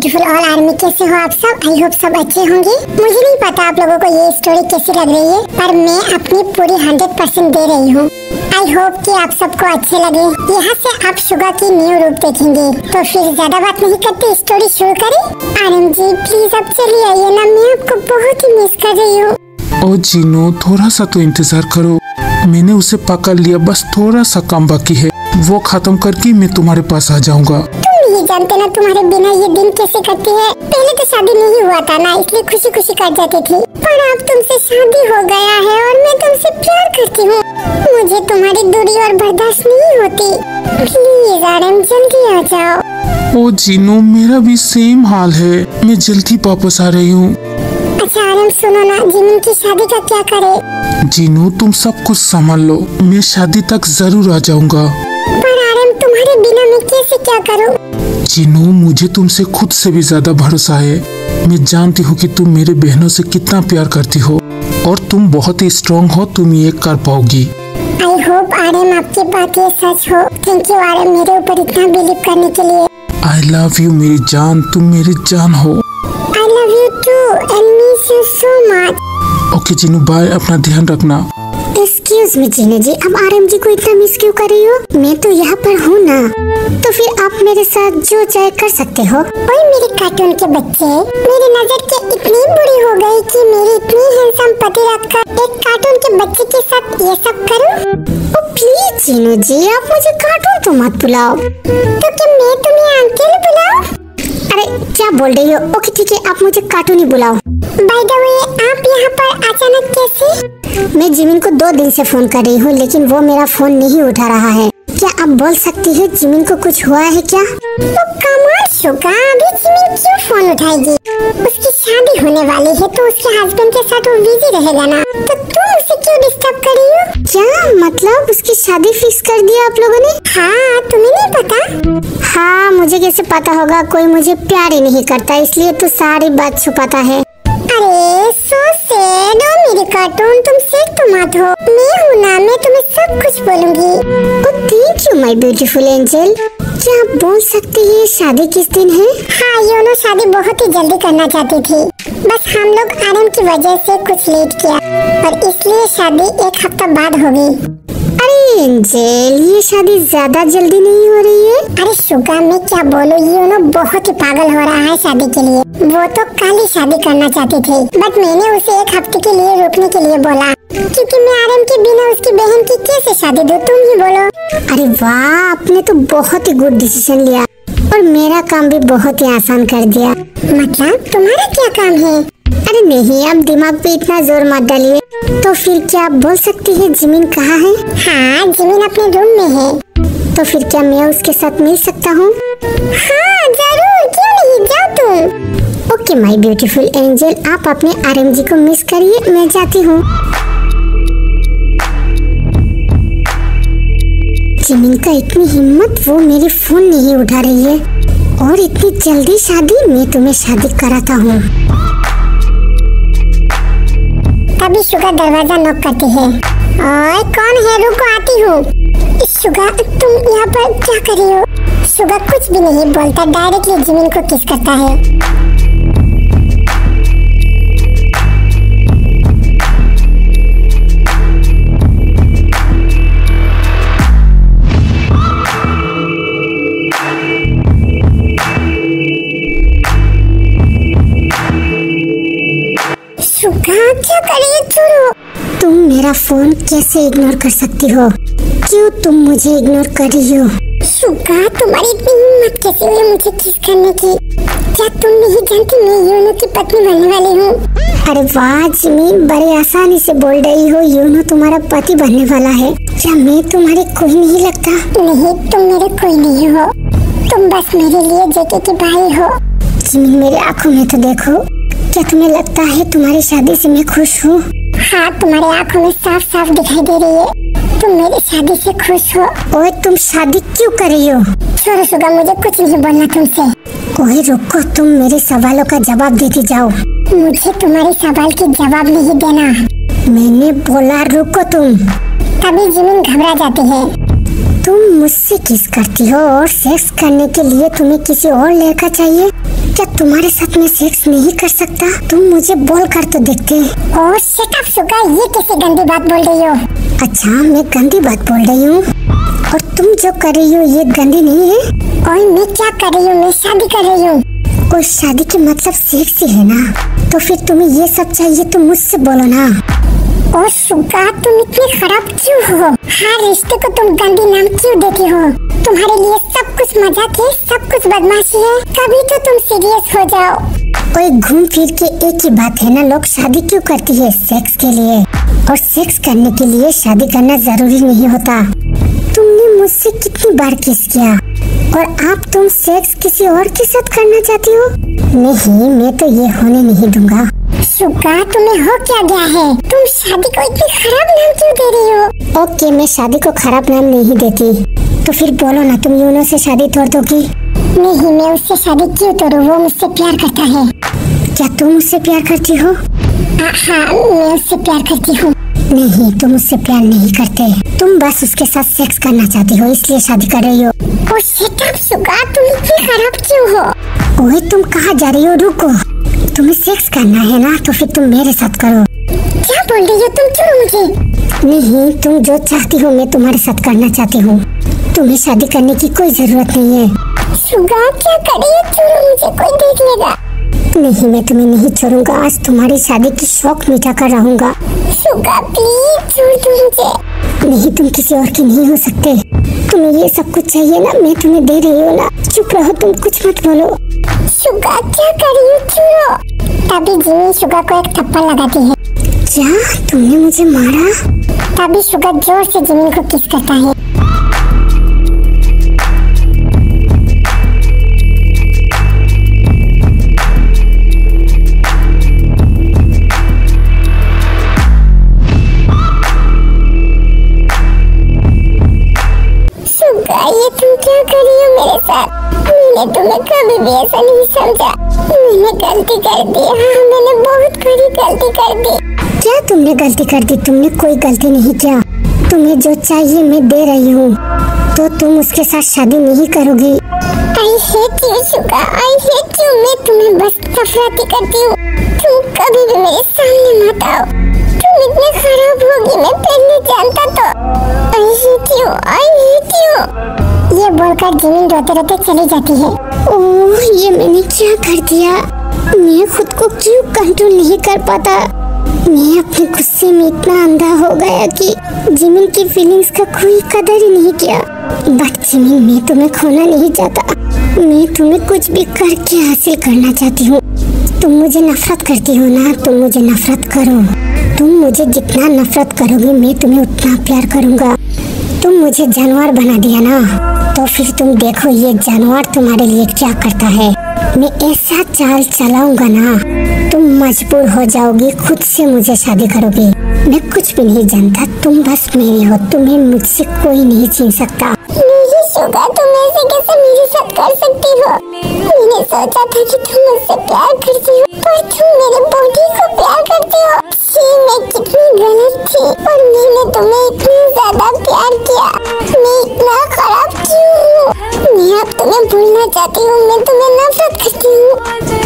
Beautiful all army, कैसे हो आप सब? आई होप सब अच्छे होंगे। मुझे नहीं पता आप लोगों को ये स्टोरी कैसी लग रही है, पर मैं अपनी पूरी 100% दे रही हूँ। आई होप कि आप सबको अच्छे लगे। यहाँ से आप शुगा की न्यू रूप देखेंगे। तो फिर ज्यादा बात नहीं करते, स्टोरी शुरू करें। आरएम जी प्लीज अब चलिए आइए ना, मैं आपको बहुत ही मिस कर रही हूँ। ओ जीनो, थोड़ा सा तो इंतजार करो, मैंने उसे पकड़ लिया, बस थोड़ा सा काम बाकी है, वो खत्म करके मैं तुम्हारे पास आ जाऊंगा। तुम नहीं जानते ना तुम्हारे बिना ये दिन कैसे कटती है। पहले तो शादी नहीं हुआ था ना, इसलिए खुशी खुशी कट जाती थी, पर अब तुमसे शादी हो गया है और मैं तुमसे प्यार करती हूँ। मुझे तुम्हारी दूरी और बर्दाश्त नहीं होती। प्लीज आरएम जल्दी आ जाओ। ओ जीनो, मेरा भी सेम हाल है, मैं जल्दी वापस आ रही हूँ। अच्छा आरएम सुनो ना, जिमिन की शादी का क्या करे? जीनो तुम सब कुछ संभाल लो, मैं शादी तक जरूर आ जाऊंगा। पर आरएम तुम्हारे बिना मैं कैसे क्या करूं? जीनो मुझे तुमसे खुद से भी ज्यादा भरोसा है। मैं जानती हूँ कि तुम मेरे बहनों से कितना प्यार करती हो और तुम बहुत ही स्ट्रॉन्ग हो, तुम ये कर पाओगी। आई होप आरएम आपकी बात ये सच हो। थैंक यू आरएम मेरे ऊपर इतना बिलीव करने के लिए। आई लव यू मेरी जान, तुम मेरी जान हो। I love you too and miss you so much. Okay Jeenu bye, अपना ध्यान रखना। एक्सक्यूज मी जीनू जी, अब आरएम जी को इतना मिस क्यों कर रही हो? मैं तो यहाँ पर हूँ ना, तो फिर आप मेरे साथ जो चाहे कर सकते हो। ओए मेरे कार्टून के बच्चे, मेरी नजर के इतनी बुरी हो गई कि मेरी इतनी हैंडसम पति रखकर एक कार्टून के बच्चे के साथ ये सब करूँ? ओ प्लीज जीनू जी, आप मुझे कार्टून तो मत बुलाओ। तो क्या मैं तुम्हें अंकल बुलाऊं? अरे क्या बोल रही हो? ओके ठीक है, आप मुझे कार्टून ही बुलाओ। बाय द वे आप यहाँ पर अचानक कैसे? मैं जिमिन को 2 दिन से फोन कर रही हूँ, लेकिन वो मेरा फोन नहीं उठा रहा है। क्या आप बोल सकती है जिमिन को कुछ हुआ है क्या? तो कमाल शुगा, अभी जिमिन क्यों फोन उठाएगी? उसकी शादी होने वाली है तो उसके हस्बैंड के साथ वो बिजी रहेगा ना, तो तुम उसे क्यों डिस्टर्ब कर रही हो? क्या मतलब उसकी शादी फिक्स कर दिया आप लोगों ने? हाँ, तुम्हें नहीं पता? हाँ, मुझे कैसे पता होगा, कोई मुझे प्यार ही नहीं करता, इसलिए तो सारी बात छुपाता है। अरे सो सैड हो मेरी कार्टून, तुम सेड तो मत हो, मैं हूँ ना, मैं तुम्हें सब कुछ बोलूँगी। Thank you my beautiful angel. क्या आप बोल सकती है शादी किस दिन है? हाँ योनो, शादी बहुत ही जल्दी करना चाहती थी, बस हम लोग आरएम की वजह से कुछ लेट किया और इसलिए शादी 1 हफ्ता बाद होगी। अरे एंजल, ये शादी ज्यादा जल्दी नहीं हो रही है? अरे शुगा मैं क्या बोलूं, योनो बहुत ही पागल हो रहा है शादी के लिए। वो तो कल ही शादी करना चाहती थी, बट मैंने उसे 1 हफ्ते के लिए रुकने के लिए बोला, क्योंकि मैं आरएम के बिना उसकी बहन की कैसे शादी दूं, तुम ही बोलो। अरे वाह, आपने तो बहुत ही गुड डिसीजन लिया और मेरा काम भी बहुत ही आसान कर दिया। मतलब तुम्हारा क्या काम है? अरे नहीं, अब दिमाग पे इतना जोर मत डालिए। तो फिर क्या आप बोल सकती है जिमिन कहाँ है? हाँ, जिमिन अपने रूम में है। तो फिर क्या मैं उसके साथ मिल सकता हूँ? हाँ जरूर, क्यों नहीं, जाओ तुम। ओके माय ब्यूटीफुल एंजल, आप अपने आरएम जी को मिस करिए, मैं जाती हूँ। जिमिन का इतनी हिम्मत, वो मेरी फोन नहीं उठा रही है और इतनी जल्दी शादी, मैं तुम्हें शादी कराता हूँ। तभी शुगा दरवाजा नॉक करती है। ओए कौन है? रुको आती हूँ। शुगा तुम यहाँ पर क्या कर रही हो? शुगा कुछ भी नहीं बोलता, डायरेक्टली जिमिन को किस करता है। क्या कर रही हो? छोड़ो। तुम मेरा फोन कैसे इग्नोर कर सकती हो? क्यों तुम मुझे इग्नोर कर रही हो? शुगा तुम्हारी इतनी हिम्मत कैसे हुई मुझे किस करने की? क्या तुम नहीं जानती मैं योनो की पत्नी बनने वाली हूँ? अरे वाह जिमिन, बड़े आसानी से बोल रही हो, योनो तुम्हारा पति बनने वाला है। क्या मैं तुम्हारे कोई नहीं लगता? नहीं, तुम मेरे कोई नहीं हो, तुम बस मेरे लिए जेके के भाई हो। जिमिन मेरी आँखों में तो देखो, क्या तुम्हें लगता है तुम्हारी शादी से मैं खुश हूँ? हाँ, तुम्हारी आँखों में साफ साफ दिखाई दे रही है, तुम मेरी शादी से खुश हो। ओए तुम शादी क्यों कर रही हो? छोड़ो शुगा, मुझे कुछ नहीं बोलना तुमसे। ओए रुको, तुम मेरे सवालों का जवाब देती जाओ। मुझे तुम्हारे सवाल के जवाब नहीं देना। मैंने बोला रुको तुम। तभी जिमिन घबरा जाती है। तुम मुझसे किस करती हो और सेक्स करने के लिए तुम्हें किसी और लड़का चाहिए? क्या तुम्हारे साथ मैं सेक्स नहीं कर सकता? तुम मुझे बोल कर तो देखते। ओह शट अप सुगा, ये कैसी गंदी बात बोल रही हो? अच्छा मैं गंदी बात बोल रही हूँ और तुम जो कर रही हो ये गंदी नहीं है? और मैं क्या कर रही हूँ? मैं शादी कर रही हूँ। और शादी के मतलब सेक्स ही है ना, तो फिर तुम्हें ये सब चाहिए तो मुझसे बोलो ना। और सुगा तुम इतनी खराब क्यों हो? हर रिश्ते को तुम गंदी नाम क्यों देती हो? तुम्हारे लिए सब कुछ मजाक है, सब कुछ बदमाशी है, कभी तो तुम सीरियस हो जाओ। कोई घूम फिर के एक ही बात है ना, लोग शादी क्यों करती है? सेक्स के लिए, और सेक्स करने के लिए शादी करना जरूरी नहीं होता। तुमने मुझसे कितनी बार किस किया और अब तुम सेक्स किसी और के साथ करना चाहती हो? नहीं, मैं तो ये होने नहीं दूंगा। सुगा तुम्हें हो क्या गया है? तुम शादी को इतनी खराब नाम क्यों दे रही हो? ओके मैं शादी को खराब नाम नहीं देती, तो फिर बोलो ना, तुम यूनो से शादी तोड़ दोगी? नहीं, मैं उससे शादी क्यों तोड़ूं? वो मुझसे प्यार करता है। क्या तुम उससे प्यार करती हो? हाँ मैं उससे प्यार करती हूँ। नहीं, तुम उससे प्यार नहीं करते, तुम बस उसके साथ सेक्स करना चाहती हो, इसलिए शादी कर रही हो। ओह शिट अप सुगा, तुम इतनी खराब क्यों हो? ओए तुम कहाँ जा रही हो? रुको, तुम्हें सेक्स करना है ना, तो फिर तुम मेरे साथ करो। क्या बोल रही हो तुम? छोड़ो मुझे। नहीं, तुम जो चाहती हो मैं तुम्हारे साथ करना चाहती हूँ, तुम्हें शादी करने की कोई जरूरत नहीं है। सुगा क्या करे? छोड़ो मुझे, कोई देख लेगा। नहीं, मैं तुम्हें नहीं छोड़ूंगा, आज तुम्हारी शादी की शौक मिटा कर रहूंगा। सुगा प्लीज छोड़ दो मुझे। नहीं, तुम किसी और की नहीं हो सकते, तुम्हें ये सब कुछ चाहिए ना, मैं तुम्हें दे रही हूँ ना। चुप रहो, तुम कुछ मत बोलो। सुगा क्या कर रही हो? छोड़ो। तभी जिमी सुगा को एक थप्पड़ लगाती है। क्या तुमने मुझे मारा? तभी सुगा जोर से जिमी को किस करता है। ये तुम क्या कर रही हो मेरे साथ? मैंने तुम्हें कभी भी ऐसा नहीं समझा। मैंने गलती कर दी। हाँ मैंने बहुत बड़ी गलती कर दी। क्या तुमने गलती कर दी? तुमने कोई गलती नहीं किया। तुम्हें जो चाहिए मैं दे रही हूँ, तो तुम उसके साथ शादी नहीं करोगी। I hate you Suga, I hate you। मैं तुम्हें बस नफरत करती हूँ। तुम कभी भी मेरे सामने मत आओ। तुम इतने खराब होगी मैं पहले जानता तो। I hate you, I hate you। ये बोलकर जिमिन रोते रोते चली जाती है। ओह ये मैंने क्या कर दिया? मैं खुद को क्यों कंट्रोल नहीं कर पाता? मैं अपने गुस्से में इतना अंधा हो गया कि जिमिन की फीलिंग्स का कोई कदर ही नहीं किया। बट जिमिन मैं तुम्हें खोना नहीं चाहता, मैं तुम्हें कुछ भी करके हासिल करना चाहती हूँ। तुम मुझे नफरत करती हो ना, तुम मुझे नफरत करो। तुम मुझे जितना नफरत करोगे मैं तुम्हें उतना प्यार करूँगा। तुम मुझे जानवर बना दिया ना, तो फिर तुम देखो ये जानवर तुम्हारे लिए क्या करता है। मैं ऐसा चाल चलाऊंगा ना, तुम मजबूर हो जाओगी, खुद से मुझे शादी करोगी। मैं कुछ भी नहीं जानता, तुम बस मेरी हो, तुम्हें मुझसे कोई नहीं छीन सकता। मेरी सुगा, तुम ऐसे कैसे मेरे साथ कर सकती हो? मैंने सोचा था कि तुम मुझसे प्यार करती हो, पर तुम मेरे बॉडी को प्यार करती हो। मैं कितनी गलत थी और मैंने तुम्हें इतना ज्यादा प्यार किया। मैं इतना खराब क्यों हूँ? मैं अब तुम्हें भूलना चाहती हूँ, मैं तुम्हें नफरत करती हूँ।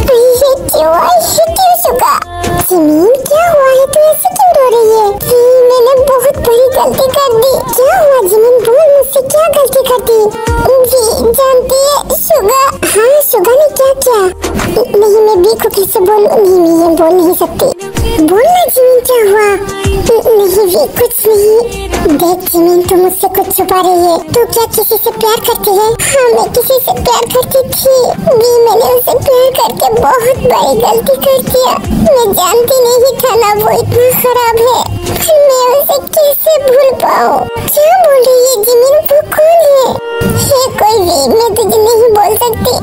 I hate you Suga. Jimin क्या हुआ है? तू ऐसे क्यों रो रही है? मैंने बहुत बड़ी गलती कर दी। क्या हुआ जिमीन? बोल मुझसे, क्या गलती कर दी? जी जानती है सुगा। हाँ सुगा ने क्या किया? नहीं मैं बी को कैसे बोलूं? नहीं मैं ये बोल नहीं सकती। बोलना जिमीन क्या हुआ? नहीं भी कुछ नहीं। देख जिमीन तू मुझसे कुछ छुपा रही है। तू क्या किसी से प्यार करती है? हाँ मैं किसी से प्यार करती थी। भी मैंने उसे प्यार करके बहुत बड़ी गलती कर दिया। मैं जानती नहीं था ना वो इतना खराब है। मैं उसे कैसे भूल पाऊँ? क्या बोल रही है जिमीन? वो कौन है कोई भी? मैं तुझे नहीं बोल सकती।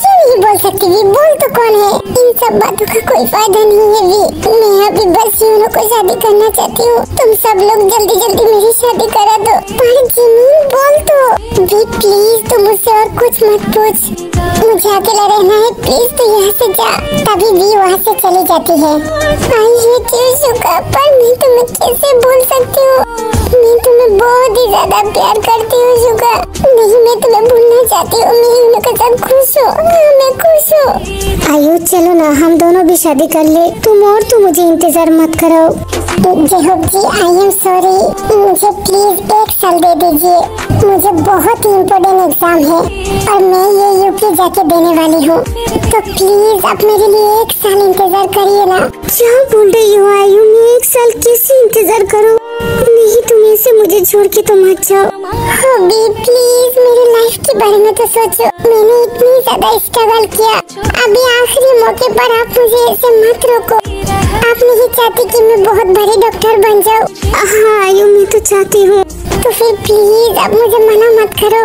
क्यों नहीं बोल सकती भी? बोल तो कौन है? इन सब बातों का कोई फायदा नहीं है भी। मैं अभी बस यूनो को शादी करना चाहती हूँ। तुम सब लोग जल्दी जल्दी मेरी शादी करा दो। पर जिमीन बोल तो भी प्लीज, तुम मुझसे और कुछ मत पूछ। मुझे अकेला रहना है, प्लीज तू यहाँ से जा। तभी भी वहाँ से चली जाती है। I hate you सुगा, पर मैं तुम्हें कैसे भूल सकती हूँ? मैं तुम्हें बहुत ही ज्यादा प्यार करती हूँ सुगा। नहीं मैं तुम्हें भूलना चाहती हूँ। मैं यूनो के साथ खुश हूँ। मैं मैं खुश हूँ। आयु चलो ना, हम दोनों भी शादी कर ले। तुम मुझे इंतजार मत करो। जेहूब जी, आई एम सॉरी, मुझे प्लीज 1 साल दे दीजिए। मुझे बहुत ही इम्पोर्टेंट एग्जाम है और मैं ये यूपी जाके देने वाली हूँ, तो प्लीज आप मेरे लिए 1 साल इंतजार करिए ना। क्या बोल रही हो आयु, मैं 1 साल कैसे इंतजार करूँ? नहीं, तुम ऐसे मुझे छोड़ के तो मत जाओ। हबी प्लीज मेरी लाइफ के बारे में तो सोचो। मैंने इतनी ज्यादा स्ट्रगल किया, अभी आखिरी मौके पर आप मुझे ऐसे मत रोको। आप नहीं चाहती कि मैं बहुत बड़ी डॉक्टर बन जाऊँ? हाँ आयु, मैं तो चाहती हूँ। तो फिर प्लीज आप मुझे मना मत करो।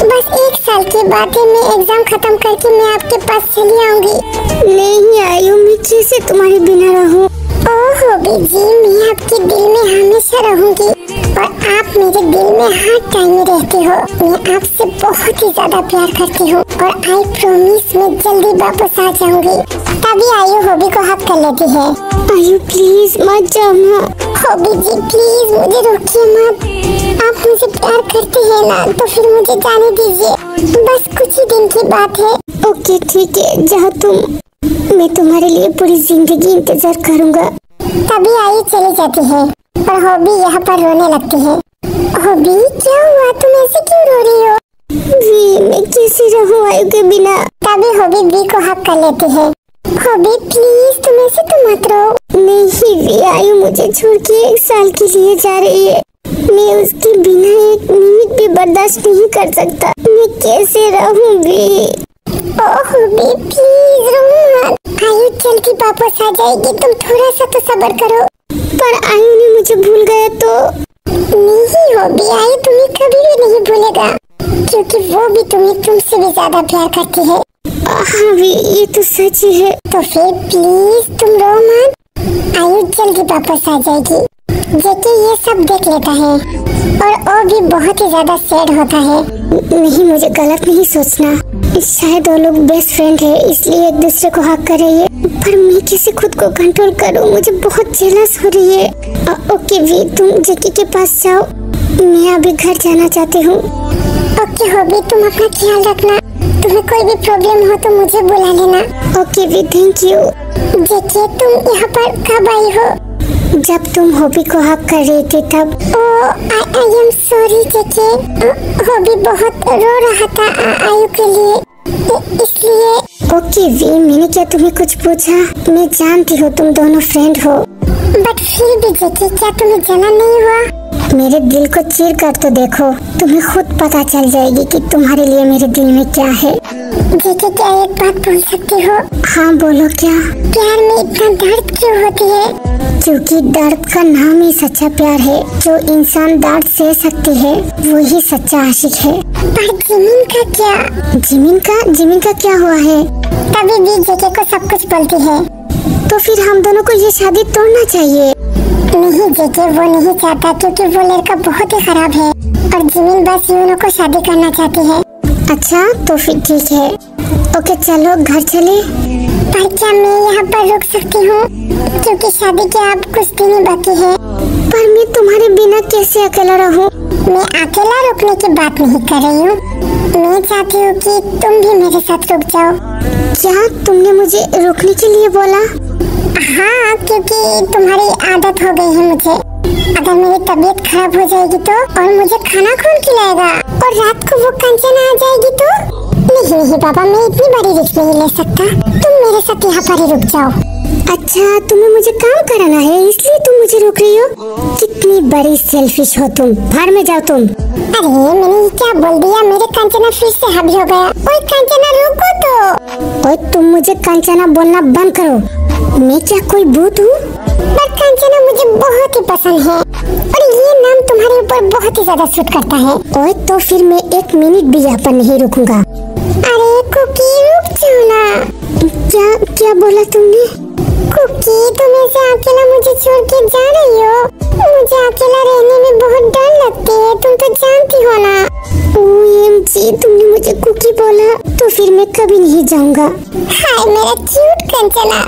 बस 1 साल की बात है, मैं एग्जाम खत्म करके मैं आपके पास चली आऊंगी। नहीं आयु, मैं कैसे तुम्हारे बिना रहूं? ओह जी, मैं आपके दिल में हमेशा रहूंगी और आप मेरे दिल में हर टाइम में रहते हो। मैं आपसे बहुत ही ज्यादा प्यार करती हूँ और आई प्रॉमिस मैं जल्दी वापस आ जाऊंगी। तभी आयु हॉबी को हक कर लेती है। आयु प्लीज मत जाओ ना। हॉबी जी प्लीज मुझे रोकिए मत। आप मुझे प्यार करते हैं ना, तो फिर मुझे जाने दीजिए। बस कुछ ही दिन की बात है। ओके ठीक है, जाओ तुम। मैं तुम्हारे लिए पूरी जिंदगी इंतजार करूंगा। तभी आयु चली जाती है और हॉबी यहाँ पर रोने लगती है। हॉबी क्या हुआ, तुम ऐसे क्यों रो रही हो? वी, मैं कैसे रहूं आयु के बिना? तभी हॉबी वी को हक कर लेती है। हॉबी प्लीज तुम ऐसे तो मत रो। नहीं वी, आयु मुझे छोड़ के 1 साल के लिए जा रही है। मैं उसके बिना 1 मिनट भी बर्दाश्त नहीं कर सकता। मैं कैसे रहूं वी? ओह बी प्लीज रो मत। आयु जल्दी वापस आ जाएगी, तुम थोड़ा सा तो सब्र करो। पर आयु ने मुझे भूल गया तो? नहीं हॉबी, आयु तुम्हें कभी भी नहीं भूलेगा, क्योंकि वो भी तुम्हें तुमसे भी ज्यादा प्यार करती है। हाँ भी, ये तो सच ही है। तो फिर प्लीज तुम रो मत, आयु जल्दी वापस आ जाएगी। जेके ये सब देख लेता है और वो भी बहुत ही ज्यादा सैड होता है। नहीं, मुझे गलत नहीं सोचना। शायद वो लोग बेस्ट फ्रेंड है, इसलिए एक दूसरे को हक कर रही है। पर मैं कैसे खुद को कंट्रोल करूं? मुझे बहुत जेलस हो रही है। ओके वी, तुम जेके के पास जाओ, मैं अभी घर जाना चाहती हूँ। ओके हॉबी, तुम अपना ख्याल रखना। तुम्हें कोई भी प्रॉब्लम हो तो मुझे बुला लेना। Okay we, thank you. जेके तुम यहाँ पर कब आई हो? जब तुम हॉबी को हक कर रही थी तब। I am sorry JK, hobby बहुत रो रहा था आयु के लिए, इसलिए। ओके वी, मैंने क्या तुम्हें कुछ पूछा? मैं जानती हूँ तुम दोनों फ्रेंड हो, बट फिर भी जेके क्या तुम्हें जलन नहीं हुआ? मेरे दिल को चीर कर तो देखो, तुम्हें खुद पता चल जाएगी कि तुम्हारे लिए मेरे दिल में क्या है। जेके क्या एक बात बोल सकती हो? हाँ बोलो। क्या प्यार में इतना दर्द क्यों होती है? क्योंकि दर्द का नाम ही सच्चा प्यार है। जो इंसान दर्द सह सकती है वही सच्चा आशिक है। पर जिमिन का क्या? जिमिन का क्या हुआ है? तभी भी जेके को सब कुछ बोलती है। तो फिर हम दोनों को ये शादी तोड़ना चाहिए। नहीं जेके, वो नहीं चाहता, क्योंकि वो लड़का बहुत ही खराब है और जिमिन बस यूनो को शादी करना चाहती है। अच्छा तो फिर ठीक है। ओके चलो घर चले। पर क्या मैं यहाँ पर रुक सकती हूँ? क्योंकि शादी के अब कुछ दिन ही बाकी है। पर मैं तुम्हारे बिना कैसे अकेला रहूँ? मैं अकेला रुकने की बात नहीं कर रही हूँ, मैं चाहती हूँ कि तुम भी मेरे साथ रुक जाओ। क्या तुमने मुझे रुकने के लिए बोला? हाँ, क्योंकि तुम्हारी आदत हो गई है मुझे। अगर मेरी तबीयत खराब हो जाएगी तो, और मुझे खाना कौन खिलाएगा? और रात को वो कंचना आ जाएगी तो? नहीं बाबा, मैं इतनी बड़ी रिस्क नहीं ले सकता। तुम मेरे साथ यहाँ पर ही रुक जाओ। अच्छा, तुम्हें मुझे काम कराना है इसलिए तुम मुझे रोक रही हो? कितनी बड़ी सेल्फिश हो तुम, बाहर में जाओ तुम। अरे मैंने क्या बोल दिया? मेरे कंचना फिर से हावी हो गया। ओए कंचना रुको तो। ओए तुम मुझे कंचना बोलना बंद करो। मैं क्या कोई भूत हूँ? पर कंचना मुझे बहुत ही पसंद है और ये नाम तुम्हारे ऊपर बहुत ही ज्यादा सूट करता है। ओए तो फिर मैं 1 मिनट भी यहाँ पर नहीं रुकूंगा। अरे कुकी रुक जाओ ना। क्या बोला तुमने? कुकी तुम ऐसे अकेला मुझे छोड़ के जा रही हो? मुझे अकेला रहने में बहुत डर लगती है, तुम तो जानती हो ना। OMG, तुमने मुझे कुकी बोला तो फिर मैं कभी नहीं जाऊंगा। हाय मेरा क्यूट कंचना।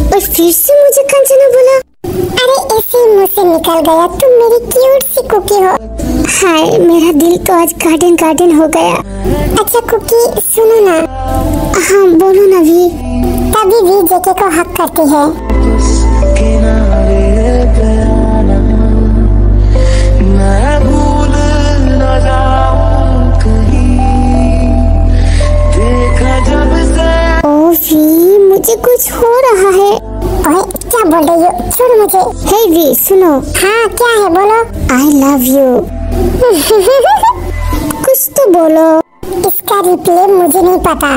और फिर से मुझे कंचना बोला। अरे ऐसे ही मुंह से निकल गया, तुम मेरी क्यूट सी कुकी हो। हाय मेरा दिल तो आज गार्डन हो गया। अच्छा कुकी सुनो ना, हाँ बोलो ना वी। तभी वी जेके को हक करती है। ओ वी, मुझे कुछ हो रहा है। ओए क्या बोल रही हो? छोड़ो मुझे। हे वी सुनो। हाँ क्या है बोलो। आई लव यू। कुछ तो बोलो। इसका रिप्लाई मुझे नहीं पता।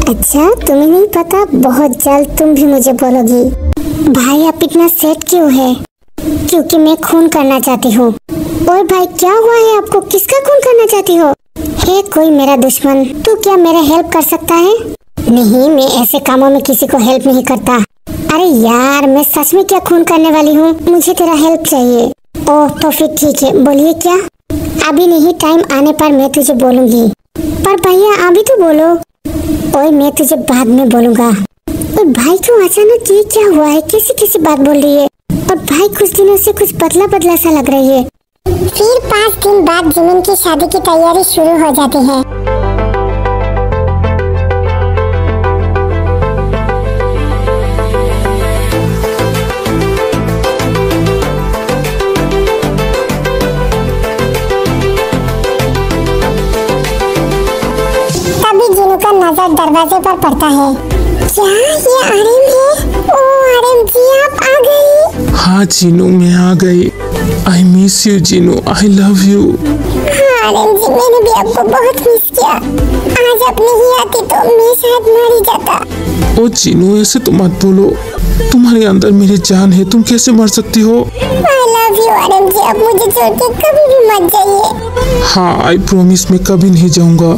अच्छा तुम्हें नहीं पता? बहुत जल्द तुम भी मुझे बोलोगी। भाई आप इतना सैड क्यों है? क्योंकि मैं खून करना चाहती हूँ। और भाई क्या हुआ है आपको? किसका खून करना चाहती हो? है कोई मेरा दुश्मन तो क्या मेरा हेल्प कर सकता है? नहीं, मैं ऐसे कामों में किसी को हेल्प नहीं करता। अरे यार मैं सच में क्या खून करने वाली हूँ, मुझे तेरा हेल्प चाहिए। ओह तो फिर ठीक है, बोलिए क्या? अभी नहीं, टाइम आने पर मैं तुझे बोलूंगी। पर भैया अभी तो बोलो। ओए मैं तुझे बाद में बोलूंगा। और भाई तो अचानक ये क्या हुआ है? कैसी कैसी बात बोल रही है? और भाई कुछ दिनों से कुछ बदला बदला सा लग रही है। फिर 5 दिन बाद जिमिन की शादी की तैयारी शुरू हो जाती है। का नजर दरवाजे पर पड़ता है। क्या ये आरएम है? ओ आरएम जी आप आ गई। हाँ जीनू मैं आ गई। I miss you Jinu, I love you. हाँ आरएम जी मैंने भी आपको बहुत मिस किया। आज आप नहीं आती तो मैं शायद मर ही जाता। ओ जीनू ऐसे तो मत बोलो, तुम्हारे अंदर मेरी जान है, तुम कैसे मर सकती हो? आई लव यू आरएम जी, आप मुझे छोड़ के कभी भी मत जाइए। हाँ आई प्रॉमिस मैं कभी नहीं जाऊंगा।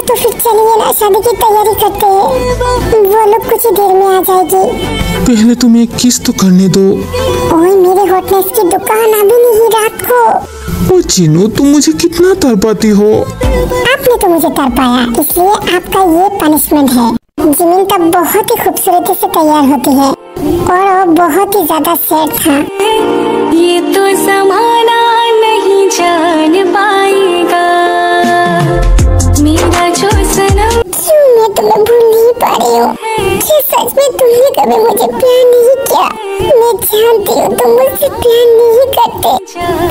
तो फिर चलिए ना शादी की तैयारी करते हैं। वो लोग कुछ ही देर में आ जाएगी। पहले तुम्हें एक किस तो करने दो। ओए मेरे हॉटनेस की दुकान अभी नहीं रात को। ओ जीनू तुम मुझे कितना तड़पाती हो। आपने तो मुझे तड़पाया, इसलिए आपका ये पनिशमेंट है। जिमिन तब बहुत ही खूबसूरती से तैयार होती है और वो बहुत ही ज्यादा सैड था। ये तो ज़माना नहीं जान पाएगा मेरा जो सनम। क्यों मैं तुम्हें भूल नहीं पा रही हूँ? क्या सच में तुमने कभी मुझे प्यार नहीं किया? मैं जानती हूँ तुम मुझसे प्यार नहीं करते,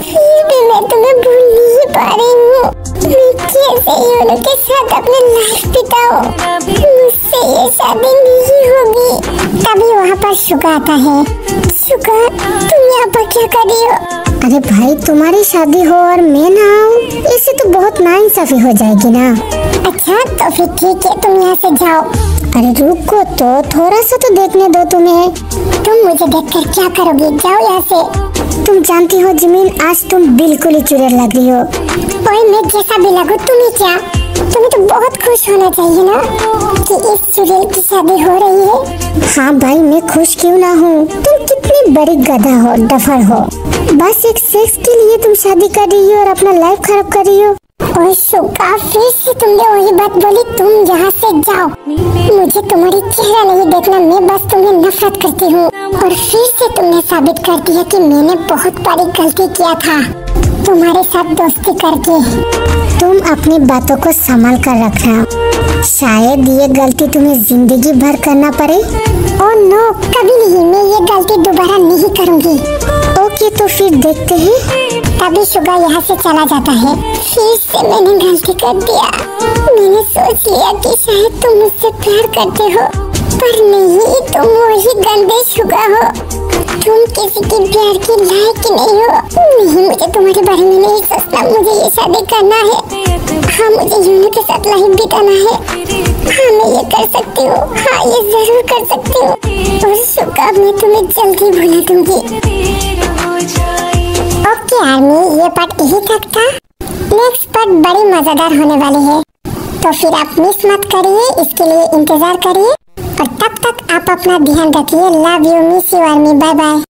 फिर भी मैं तुम्हें भूल नहीं पा रही हूँ। मैं कैसे योनो के साथ अपनी लाइफ बिताऊं? मुझसे ये शादी नहीं होगी। तभी वहाँ पर शुगा आता है। शुगा तुम यहाँ पर क्या कर रही हो? अरे भाई तुम्हारी शादी हो और मैं ना आऊँ, इससे तो बहुत नाइंसाफी हो जाएगी ना। अच्छा तो फिर ठीक है, तुम यहाँ से जाओ। अरे रुको तो, थोड़ा सा तो देखने दो तुम्हें। तुम मुझे देखकर क्या करोगी? जाओ यहाँ से। तुम जानती हो जिमिन आज तुम बिल्कुल ही चुड़ैल लग रही हो। ओए मैं जैसा भी लगूं तुम्हें क्या? तुम्हें तो बहुत खुश होना चाहिए ना कि इस चुड़ैल की शादी हो रही है। हाँ भाई मैं खुश क्यों ना हूँ? तुम कितनी बड़ी गधा हो, डफर हो। बस एक सेक्स के लिए तुम शादी कर रही हो और अपना लाइफ खराब कर रही हो। ओए शुगा फिर से तुमने वही बात बोली। तुम यहाँ से जाओ, मुझे तुम्हारी चेहरा नहीं देखना, मैं बस तुम्हें नफरत करती हूँ। और फिर से तुमने साबित कर दिया कि मैंने बहुत बड़ी गलती किया था तुम्हारे साथ दोस्ती करके। तुम अपनी बातों को संभाल कर रखना, शायद ये गलती तुम्हें जिंदगी भर करना पड़े। ओह नो कभी नहीं, मैं ये गलती दोबारा नहीं करूँगी। ओके तो फिर देखते हैं। तभी शुगा यहाँ से चला जाता है। फिर से मैंने गलती कर दिया। मैंने सोच लिया कि शायद तुम मुझसे प्यार करते हो, पर नहीं, तुम वही गंदे शुगा हो। तुम किसी की प्यार की लायक नहीं हो। नहीं मुझे तुम्हारे बारे में नहीं सोचना, मुझे ये शादी करना है। हाँ मुझे यूनो के साथ लाइफ बिताना है। हाँ मैं ये कर सकती हूँ, हाँ ये जरूर कर सकती हूँ। और शुगा मैं तुम्हें जल्दी भुला दूंगी। ओके आर्मी, ये पार्ट यही तक था। नेक्स्ट पार्ट बड़ी मजेदार होने वाली है, तो फिर आप मिस मत करिए, इसके लिए इंतजार करिए। और तब तक आप अपना ध्यान रखिए। Love you, miss you army, bye bye.